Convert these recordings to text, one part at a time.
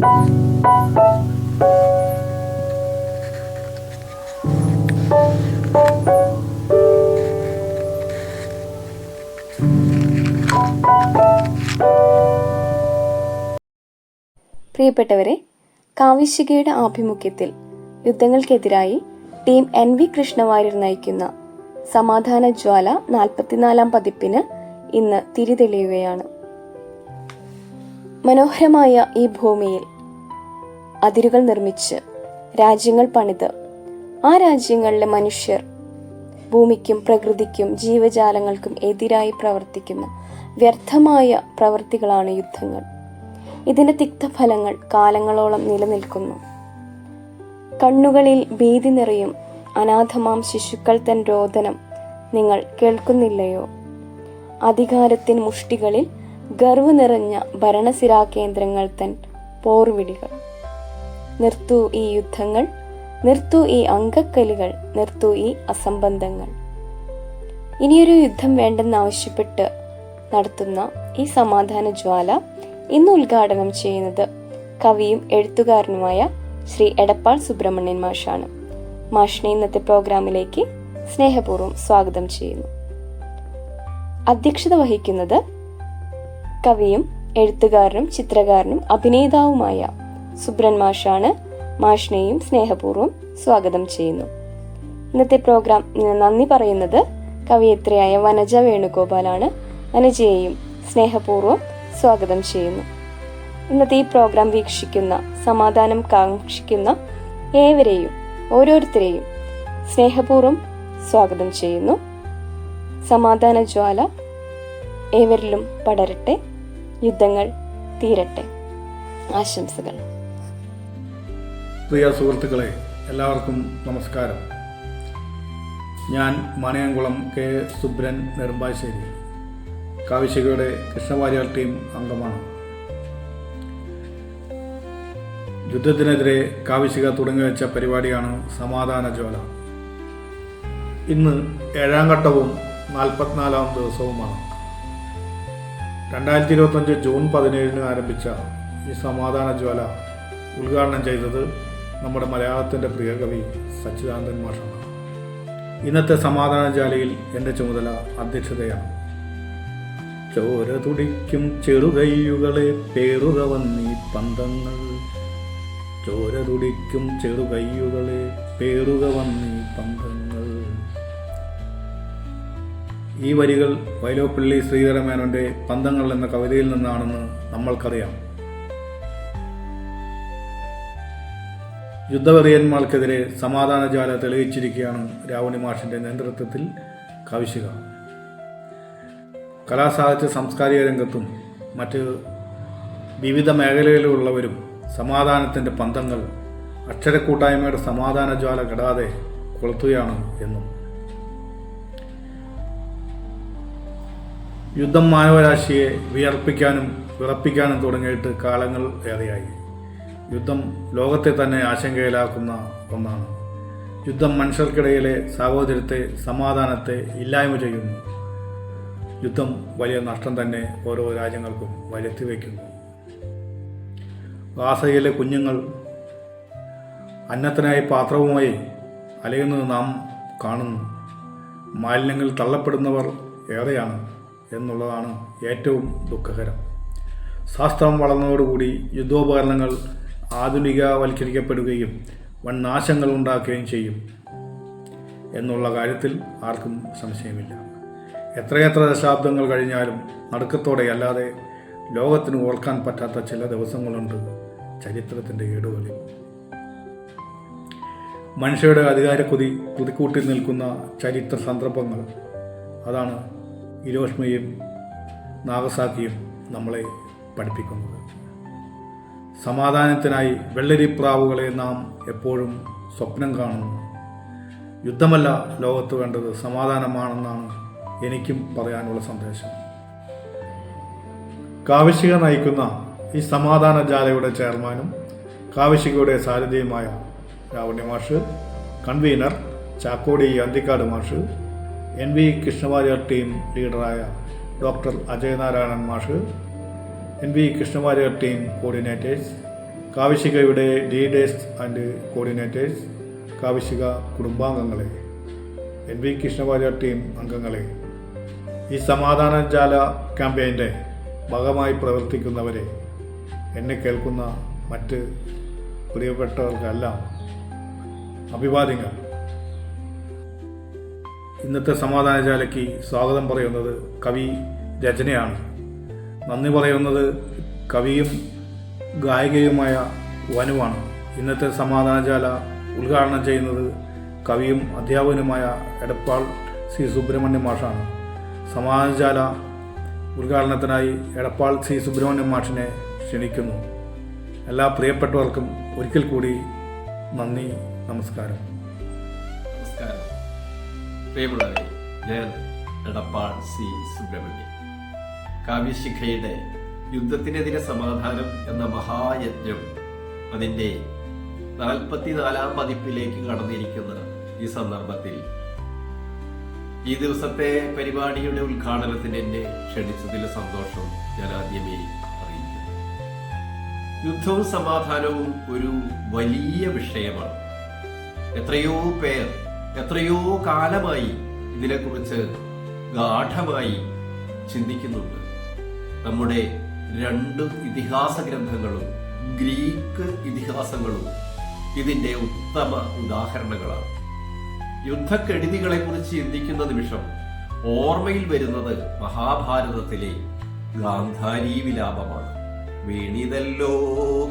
പ്രിയപ്പെട്ടവരെ, കാവ്യശിഖയുടെ ആഭിമുഖ്യത്തിൽ യുദ്ധങ്ങൾക്കെതിരായി team NV Krishna Warrier നയിക്കുന്ന സമാധാന ജ്വാല 44-ാം പതിപ്പിന് ഇന്ന് തിരിതെളിയുകയാണ്. മനോഹരമായ ഈ ഭൂമിയിൽ അതിരുകൾ നിർമ്മിച്ച് രാജ്യങ്ങൾ പണിത് ആ രാജ്യങ്ങളിലെ മനുഷ്യർ ഭൂമിക്കും പ്രകൃതിക്കും ജീവജാലങ്ങൾക്കും എതിരായി പ്രവർത്തിക്കുന്ന വ്യർത്ഥമായ പ്രവൃത്തികളാണ് യുദ്ധങ്ങൾ. ഇതിന്റെ തിക്തഫലങ്ങൾ കാലങ്ങളോളം നിലനിൽക്കുന്നു. കണ്ണുകളിൽ ഭീതി നിറയും അനാഥമാം ശിശുക്കൾ തൻ രോദനം നിങ്ങൾ കേൾക്കുന്നില്ലയോ? അധികാരത്തിൻ മുഷ്ടികളിൽ ഗർവ് നിറഞ്ഞ ഭരണസിരാകേന്ദ്രങ്ങൾ തൻ പോർവിളികൾ. നിർത്തൂ ഈ യുദ്ധങ്ങൾ, നിർത്തൂ ഈ അങ്കക്കലികൾ, നിർത്തൂ ഈ അസംബന്ധങ്ങൾ. ഇനിയൊരു യുദ്ധം വേണ്ടെന്നാവശ്യപ്പെട്ട് നടത്തുന്ന ഈ സമാധാന ജ്വാല ഇന്ന് ഉദ്ഘാടനം ചെയ്യുന്നത് കവിയും എഴുത്തുകാരനുമായ ശ്രീ എടപ്പാൾ സുബ്രഹ്മണ്യൻ മാഷാണ്. മാഷിനെ ഇന്നത്തെ പ്രോഗ്രാമിലേക്ക് സ്നേഹപൂർവ്വം സ്വാഗതം ചെയ്യുന്നു. അധ്യക്ഷത വഹിക്കുന്നത് കവിയും എഴുത്തുകാരനും ചിത്രകാരനും അഭിനേതാവുമായ സുബ്രൻ മാഷാണ്. മാഷിനെയും സ്നേഹപൂർവ്വം സ്വാഗതം ചെയ്യുന്നു. ഇന്നത്തെ പ്രോഗ്രാം നന്ദി പറയുന്നത് കവയിത്രിയായ വനജ വേണുഗോപാലാണ്. വനജയെയും സ്നേഹപൂർവ്വം സ്വാഗതം ചെയ്യുന്നു. ഇന്നത്തെ ഈ പ്രോഗ്രാം വീക്ഷിക്കുന്ന, സമാധാനം കാക്ഷിക്കുന്ന ഏവരെയും ഓരോരുത്തരെയും സ്നേഹപൂർവ്വം സ്വാഗതം ചെയ്യുന്നു. സമാധാന ജ്വാല ഏവരിലും പടരട്ടെ, യുദ്ധങ്ങൾ തീരട്ടെ. ആശംസകൾ. പ്രിയ സുഹൃത്തുക്കളെ, എല്ലാവർക്കും നമസ്കാരം. ഞാൻ മണിയംകുളം കെ സുബ്രൻ നെടുമ്പാശ്ശേരി, കാവ്യശിഖയുടെ കൃഷ്ണവാര്യർ ടീം അംഗമാണ്. യുദ്ധത്തിനെതിരെ കാവ്യശിഖ തുടങ്ങിവെച്ച പരിപാടിയാണ് സമാധാന ജ്വാല. ഇന്ന് 7ാം ഘട്ടവും 44ാം ദിവസവുമാണ്. 2025 ജൂൺ 17 ആരംഭിച്ച ഈ സമാധാന ജ്വാല ഉദ്ഘാടനം ചെയ്തത് നമ്മുടെ മലയാളത്തിൻ്റെ പ്രിയ കവി സച്ചിദാനന്ദൻ മാഷാണ്. ഇന്നത്തെ സമാധാന ജ്വാലയിൽ എൻ്റെ ചുമതല അധ്യക്ഷതയാണ്. ചോര തുടിക്കും ചെറുകൈയുകളെ പേറുക വന്നീ പന്തങ്ങൾ, ചോര തുടിക്കും ചെറുകൈയുകളെ പേറുക വന്നീ പന്തങ്ങൾ. ഈ വരികൾ വൈലോപ്പിള്ളി ശ്രീധരമേനോന്റെ പന്തങ്ങൾ എന്ന കവിതയിൽ നിന്നാണെന്ന് നമ്മൾക്കറിയാം. യുദ്ധവെറിയന്മാർക്കെതിരെ സമാധാന ജ്വാല തെളിയിച്ചിരിക്കുകയാണ് രാവണി മാഷിന്റെ നേതൃത്വത്തിൽ കാവ്യശിഖ. കലാസാഹിത്യ സാംസ്കാരിക രംഗത്തും മറ്റ് വിവിധ മേഖലകളിലുള്ളവരും സമാധാനത്തിൻ്റെ പന്തങ്ങൾ അക്ഷരക്കൂട്ടായ്മയുടെ സമാധാന ജ്വാല കെടാതെ കൊളുത്തുകയാണ് എന്നും. യുദ്ധം മാനവരാശിയെ വിയർപ്പിക്കാനും വിറപ്പിക്കാനും തുടങ്ങിയിട്ട് കാലങ്ങൾ ഏറെയായി. യുദ്ധം ലോകത്തെ തന്നെ ആശങ്കയിലാക്കുന്ന ഒന്നാണ്. യുദ്ധം മനുഷ്യർക്കിടയിലെ സാഹോദര്യത്തെ, സമാധാനത്തെ ഇല്ലായ്മ ചെയ്യുന്നു. യുദ്ധം വലിയ നഷ്ടം തന്നെ ഓരോ രാജ്യങ്ങൾക്കും വരുത്തി വയ്ക്കുന്നു. ഗാസയിലെ കുഞ്ഞുങ്ങൾ അന്നത്തിനായി പാത്രവുമായി അലയുന്നത് നാം കാണുന്നു. മാലിന്യങ്ങൾ തള്ളപ്പെടുന്നവർ ഏറെയാണ് എന്നുള്ളതാണ് ഏറ്റവും ദുഃഖകരം. ശാസ്ത്രം വളർന്നതോടുകൂടി യുദ്ധോപകരണങ്ങൾ ആധുനികവൽക്കരിക്കപ്പെടുകയും വൻ നാശങ്ങൾ ഉണ്ടാക്കുകയും ചെയ്യും എന്നുള്ള കാര്യത്തിൽ ആർക്കും സംശയമില്ല. എത്രയെത്ര ദശാബ്ദങ്ങൾ കഴിഞ്ഞാലും നടുക്കത്തോടെ അല്ലാതെ ലോകത്തിന് ഓർക്കാൻ പറ്റാത്ത ചില ദിവസങ്ങളുണ്ട് ചരിത്രത്തിൻ്റെ ഏടുകളിൽ. മനുഷ്യരുടെ അധികാരക്കൊതി കുതിക്കൂട്ടി നിൽക്കുന്ന ചരിത്ര സന്ദർഭങ്ങൾ, അതാണ് ഹിരോഷിമയും നാഗസാക്കിയും നമ്മളെ പഠിപ്പിക്കുന്നത്. സമാധാനത്തിനായി വെള്ളരിപ്രാവുകളെ നാം എപ്പോഴും സ്വപ്നം കാണുന്നു. യുദ്ധമല്ല ലോകത്ത് വേണ്ടത്, സമാധാനമാണെന്നാണ് എനിക്കും പറയാനുള്ള സന്ദേശം. കാവ്യശിഖ നയിക്കുന്ന ഈ സമാധാന ജാലയുടെ ചെയർമാനും കാവ്യശിഖയുടെ സാരഥിയുമായ രാവണി മാഷ്, കൺവീനർ ചാക്കോടി അന്തിക്കാട് മാഷ്, NV കൃഷ്ണവാര്യർ ടീം ലീഡറായ ഡോക്ടർ അജയനാരായണൻ മാഷ്, NV Krishna Warrier team coordinators കാവിശികയുടെ leaders and coordinators, കാവിശിക കുടുംബാംഗങ്ങളെ, NV കൃഷ്ണവാര്യർ ടീം അംഗങ്ങളെ, ഈ സമാധാനജാല ക്യാമ്പയിൻ്റെ ഭാഗമായി പ്രവർത്തിക്കുന്നവരെ, എന്നെ കേൾക്കുന്ന മറ്റ് പ്രിയപ്പെട്ടവർക്കെല്ലാം അഭിവാദ്യങ്ങൾ. ഇന്നത്തെ സമാധാനജാലയ്ക്ക് സ്വാഗതം പറയുന്നത് കവി രചനയാണ്. നന്ദി പറയുന്നത് കവിയും ഗായികയുമായ വനുവാണ്. ഇന്നത്തെ സമാധാനജാല ഉദ്ഘാടനം ചെയ്യുന്നത് കവിയും അധ്യാപകനുമായ എടപ്പാൾ C. സുബ്രഹ്മണ്യം മാഷാണ്. സമാധാനജാല ഉദ്ഘാടനത്തിനായി എടപ്പാൾ C. സുബ്രഹ്മണ്യം മാഷിനെ ക്ഷണിക്കുന്നു. എല്ലാ പ്രിയപ്പെട്ടവർക്കും ഒരിക്കൽ കൂടി നന്ദി, നമസ്കാരം. നമസ്കാരം പ്രിയമുള്ളവരെ, ഞാൻ എടപ്പാൾ C. സുബ്രഹ്മണ്യം. കാവ്യശിഖയുടെ യുദ്ധത്തിനെതിരെ സമാധാനം എന്ന മഹായജ്ഞം അതിൻ്റെ 44-ാം പതിപ്പിലേക്ക് കടന്നിരിക്കുന്ന ഈ സന്ദർഭത്തിൽ ഈ ദിവസത്തെ പരിപാടിയുടെ ഉദ്ഘാടനത്തിന് എന്നെ ക്ഷണിച്ചതിലെ സന്തോഷം ഞാൻ ആദ്യമേ അറിയിക്കുന്നു. യുദ്ധവും സമാധാനവും ഒരു വലിയ വിഷയമാണ്. എത്രയോ പേർ എത്രയോ കാലമായി ഇതിനെക്കുറിച്ച് ഗാഠമായി ചിന്തിക്കുന്നുണ്ട്. നമ്മുടെ 2 ഇതിഹാസ ഗ്രന്ഥങ്ങളും ഗ്രീക്ക് ഇതിഹാസങ്ങളും ഇതിന്റെ ഉത്തമ ഉദാഹരണങ്ങളാണ്. യുദ്ധക്കെടുതികളെ കുറിച്ച് ചിന്തിക്കുന്ന നിമിഷം ഓർമ്മയിൽ വരുന്നത് മഹാഭാരതത്തിലെ ഗാന്ധാരീ വിലാപമാണ്. വീണിതല്ലോ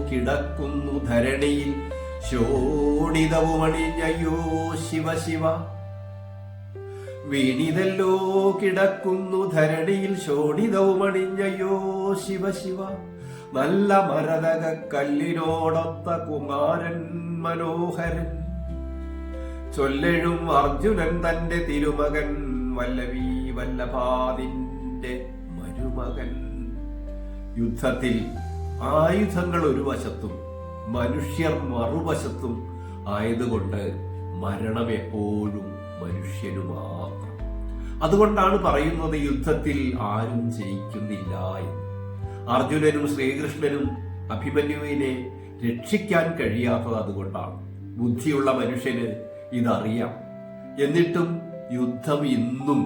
കിടക്കുന്നു ധരണിയിൽ ശോണിതവുമണിഞ്ഞയ്യോ ശിവ ശിവ. വീണിതല്ലോ കിടക്കുന്നു ധരണിയിൽ ശോണിതവുമണിഞ്ഞയ്യോ ശിവ ശിവ. നല്ല മരതക കല്ലിനോടൊത്ത കുമാരൻ മനോഹരൻ ചൊല്ലെഴും അർജുനൻ തന്റെ തിരുമകൻ വല്ലവീ വല്ലഭാതിന്റെ മരുമകൻ. യുദ്ധത്തിൽ ആയുധങ്ങൾ ഒരു വശത്തും മനുഷ്യർ മറുവശത്തും ആയതുകൊണ്ട് മരണം എപ്പോഴും മനുഷ്യനു മാത്രം. അതുകൊണ്ടാണ് പറയുന്നത് യുദ്ധത്തിൽ ആരും ജയിക്കുന്നില്ല എന്ന്. അർജുനനും ശ്രീകൃഷ്ണനും അഭിമന്യുവിനെ രക്ഷിക്കാൻ കഴിയാത്തത് അതുകൊണ്ടാണ്. ബുദ്ധിയുള്ള മനുഷ്യന് ഇതറിയാം. എന്നിട്ടും യുദ്ധം ഇന്നും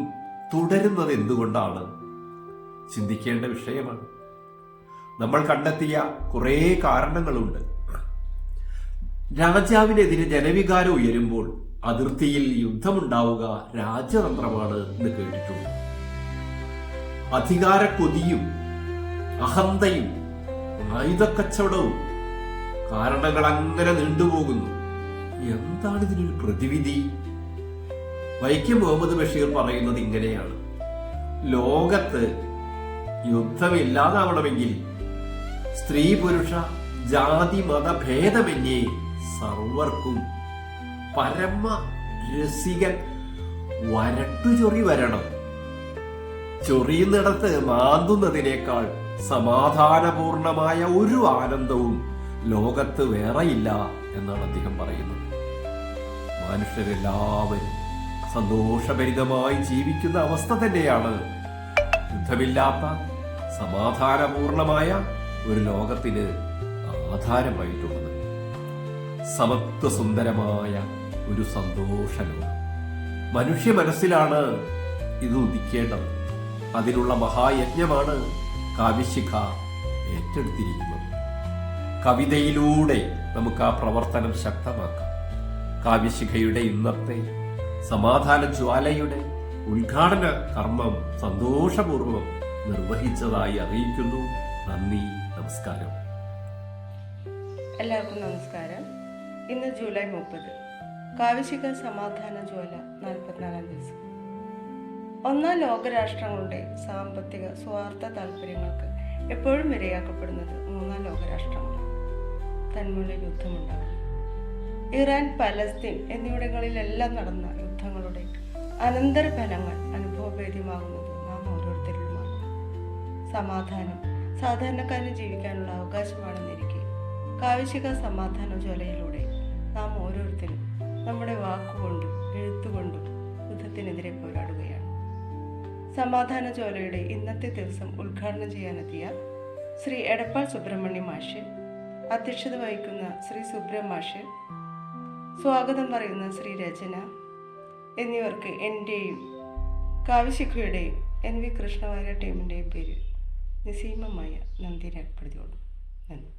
തുടരുന്നത് എന്തുകൊണ്ടാണ്? ചിന്തിക്കേണ്ട വിഷയമാണ്. നമ്മൾ കണ്ടെത്തിയ കുറേ കാരണങ്ങളുണ്ട്. രാജാവിനെതിരെ ജനവികാരം ഉയരുമ്പോൾ അതിർത്തിയിൽ യുദ്ധമുണ്ടാവുക രാജതന്ത്രമാണ് എന്ന് കേട്ടിട്ടുണ്ട്. അധികാര കൊതിയും അഹന്തയും ആയുധക്കച്ചവടവും കാരണങ്ങൾ അങ്ങനെ നീണ്ടുപോകുന്നു. എന്താണ് ഇതിനൊരു പ്രതിവിധി? വൈക്കം മുഹമ്മദ് ബഷീർ പറയുന്നത് ഇങ്ങനെയാണ്: ലോകത്ത് യുദ്ധമില്ലാതാവണമെങ്കിൽ സ്ത്രീ പുരുഷ ജാതി മത ഭേദമന്യേ സർവർക്കും പരമ രസികൻ വരട്ടുചൊറി വരണം. ചൊറിയുന്നിടത്ത് മാന്തുന്നതിനേക്കാൾ സമാധാനപൂർണമായ ഒരു ആനന്ദവും ലോകത്ത് വേറെയില്ല എന്നാണ് അദ്ദേഹം പറയുന്നത്. മനുഷ്യരെല്ലാവരും സന്തോഷഭരിതമായി ജീവിക്കുന്ന അവസ്ഥ തന്നെയാണ് യുദ്ധമില്ലാത്ത സമാധാനപൂർണമായ ഒരു ലോകത്തിന് ആധാരമായിട്ടുള്ളത്. സമത്വസുന്ദരമായ ഒരു സന്തോഷലോകം മനുഷ്യ മനസ്സിലാണ് ഇത് ഉദിക്കേണ്ടത്. അതിനുള്ള മഹായജ്ഞമാണ് കാവ്യശിഖ ഏറ്റെടുത്തിരിക്കുന്നത്. കവിതയിലൂടെ നമുക്ക് ആ പ്രവർത്തനം ശക്തമാക്കാം. കാവ്യശിഖയുടെ ഇന്നത്തെ സമാധാന ജ്വാലയുടെ ഉദ്ഘാടന കർമ്മം സന്തോഷപൂർവ്വം നിർവഹിച്ചതായി അറിയിക്കുന്നു. നന്ദി, നമസ്കാരം. എല്ലാവർക്കും നമസ്കാരം. ഇന്ന് ജൂലൈ 30, കാവ്യശിഖ സമാധാന ജ്വാല 44-ാം ദിവസം. ഒന്നാം ലോകരാഷ്ട്രങ്ങളുടെ സാമ്പത്തിക സ്വാർത്ഥ താല്പര്യങ്ങൾക്ക് എപ്പോഴും ഇരയാക്കപ്പെടുന്നത് മൂന്നാം ലോകരാഷ്ട്രങ്ങളാണ്. തന്മൂലം യുദ്ധമുണ്ടാകും. ഇറാൻ, പലസ്തീൻ എന്നിവിടങ്ങളിലെല്ലാം നടന്ന യുദ്ധങ്ങളുടെ അനന്തരഫലങ്ങൾ അനുഭവവേദ്യമാകുന്നത് നാം ഓരോരുത്തരിലുമാണ്. സമാധാനം സാധാരണക്കാരന് ജീവിക്കാനുള്ള അവകാശമാണെന്നിരിക്കെ കാവ്യശിഖ സമാധാന ജ്വാലയിലൂടെ നാം ഓരോരുത്തരും നമ്മുടെ വാക്കുകൊണ്ടും എഴുത്തുകൊണ്ടും യുദ്ധത്തിനെതിരെ പോരാടുകയാണ്. സമാധാന ജ്വാലയുടെ ഇന്നത്തെ ദിവസം ഉദ്ഘാടനം ചെയ്യാനെത്തിയ ശ്രീ എടപ്പാൾ സുബ്രഹ്മണ്യം മാഷ്, അധ്യക്ഷത വഹിക്കുന്ന ശ്രീ സുബ്രഹ്മാഷ്, സ്വാഗതം പറയുന്ന ശ്രീ രചന എന്നിവർക്ക് എൻ്റെയും കാവ്യശിഖയുടെയും NV കൃഷ്ണവാര്യർ ടീമിൻ്റെയും പേരിൽ നിസ്സീമമായ നന്ദി രേഖപ്പെടുത്തിയോളൂ. നന്ദി.